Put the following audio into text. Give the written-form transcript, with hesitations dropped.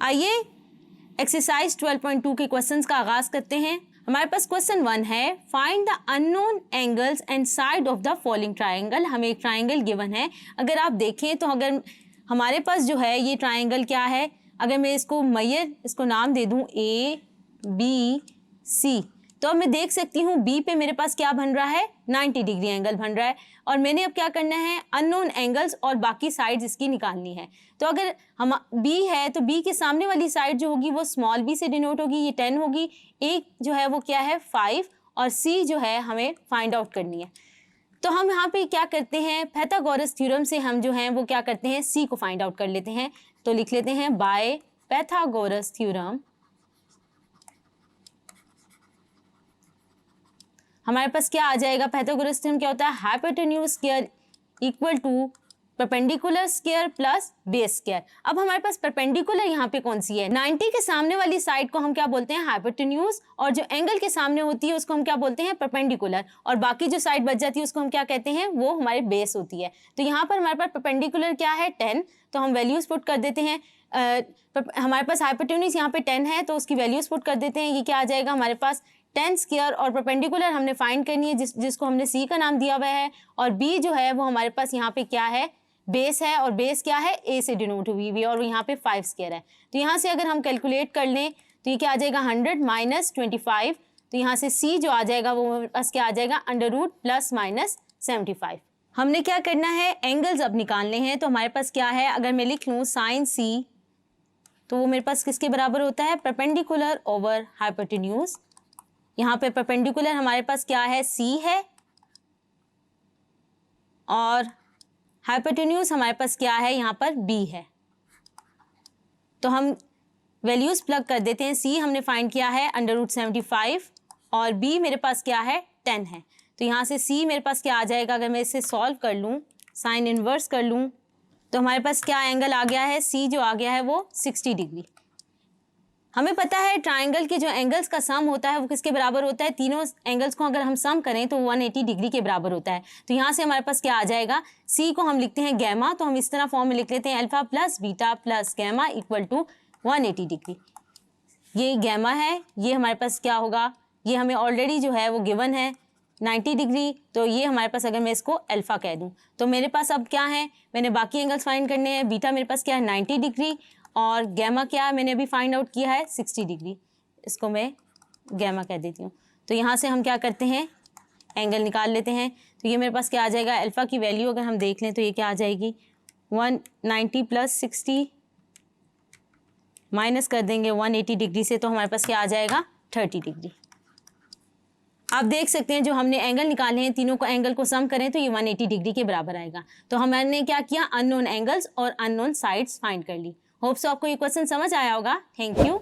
आइए एक्सरसाइज 12.2 के क्वेश्चंस का आगाज करते हैं। हमारे पास क्वेश्चन 1 है, find the unknown angles and side of the following triangle. हमें एक ट्राइंगल गिवन है। अगर आप देखें तो अगर हमारे पास जो है ये ट्राइंगल क्या है, अगर मैं इसको नाम दे दूं A B C, तो अब मैं देख सकती हूँ B पे मेरे पास क्या बन रहा है, 90 डिग्री एंगल बन रहा है। और मैंने अब क्या करना है, अननोन एंगल्स और बाकी साइड्स इसकी निकालनी है। तो अगर हम B है तो B के सामने वाली साइड जो होगी वो स्मॉल b से डिनोट होगी, ये 10 होगी। एक जो है वो क्या है 5, और C जो है हमें फाइंड आउट करनी है। तो हम यहाँ पे क्या करते हैं, पाइथागोरस थ्योरम से हम जो हैं वो क्या करते हैं, C को फाइंड आउट कर लेते हैं। तो लिख लेते हैं बाय पाइथागोरस थ्योरम हमारे पास क्या आ जाएगा, पाइथागोरस थ्योरम क्या होता है, hypotenuse square equal to perpendicular square plus base square. अब हमारे पास परपेंडिकुलर यहाँ पे कौन सी है, 90 के सामने वाली साइड को हम क्या बोलते हैं, हाइपोटेन्यूज, और जो एंगल के सामने होती है उसको हम क्या बोलते हैं, परपेंडिकुलर, और बाकी जो साइड बच जाती है उसको हम क्या कहते हैं, वो हमारे बेस होती है। तो यहाँ पर हमारे पास परपेंडिकुलर क्या है 10, तो हम वैल्यूज पुट कर देते हैं। हमारे पास हाइपोटेन्यूज यहाँ पे 10 है तो उसकी वैल्यूज पुट कर देते हैं। ये क्या आ जाएगा हमारे पास 10 स्क्वायर, और परपेंडिकुलर हमने फाइंड करनी है जिसको हमने C का नाम दिया हुआ है, और B जो है वो हमारे पास यहाँ पे क्या है, बेस है, और बेस क्या है A से डिनोट हुई हुई, और यहाँ पे 5 स्क्वायर है। तो यहाँ से अगर हम कैलकुलेट कर लें तो ये क्या आ जाएगा 100 माइनस 25, तो यहाँ से C जो आ जाएगा वो हमारे पास क्या आ जाएगा √ प्लस माइनस 75। हमने क्या करना है, एंगल्स अब निकालने हैं। तो हमारे पास क्या है, अगर मैं लिख लूँ साइन C, तो वो मेरे पास किसके बराबर होता है, परपेंडिकुलर ओवर हाइपोटेन्यूज। यहाँ पे परपेंडिकुलर हमारे पास क्या है, C है, और हाइपोटेन्यूज हमारे पास क्या है, यहाँ पर B है। तो हम वैल्यूज प्लग कर देते हैं। C हमने फाइंड किया है √ 75, और B मेरे पास क्या है 10 है। तो यहाँ से C मेरे पास क्या आ जाएगा, अगर मैं इसे सॉल्व कर लूँ, साइन इनवर्स कर लूँ, तो हमारे पास क्या एंगल आ गया है, C जो आ गया है वो 60 डिग्री। हमें पता है ट्राइंगल के जो एंगल्स का सम होता है वो किसके बराबर होता है, तीनों एंगल्स को अगर हम सम करें तो 180 डिग्री के बराबर होता है। तो यहाँ से हमारे पास क्या आ जाएगा, C को हम लिखते हैं गैमा, तो हम इस तरह फॉर्म में लिख लेते हैं alpha plus beta plus gamma equal to 180 degree. ये गैमा है, ये हमारे पास क्या होगा, ये हमें ऑलरेडी जो है वो गिवन है 90 डिग्री, तो ये हमारे पास अगर मैं इसको अल्फा कह दूँ तो मेरे पास अब क्या है, मैंने बाकी एंगल्स फाइंड करने हैं। बीटा मेरे पास क्या है 90 डिग्री, और गैमा क्या है मैंने अभी फाइंड आउट किया है 60 डिग्री, इसको मैं गैमा कह देती हूँ। तो यहाँ से हम क्या करते हैं, एंगल निकाल लेते हैं। तो ये मेरे पास क्या आ जाएगा, अल्फा की वैल्यू अगर हम देख लें तो ये क्या आ जाएगी, 190 प्लस 60 माइनस कर देंगे 180 डिग्री से, तो हमारे पास क्या आ जाएगा 30 डिग्री। आप देख सकते हैं जो हमने एंगल निकाले हैं, तीनों को एंगल को सम करें तो ये 180 डिग्री के बराबर आएगा। तो हमने क्या किया, अननोन एंगल्स और अननोन साइड्स फाइंड कर ली। होप सो आपको ये क्वेश्चन समझ आया होगा। Thank you.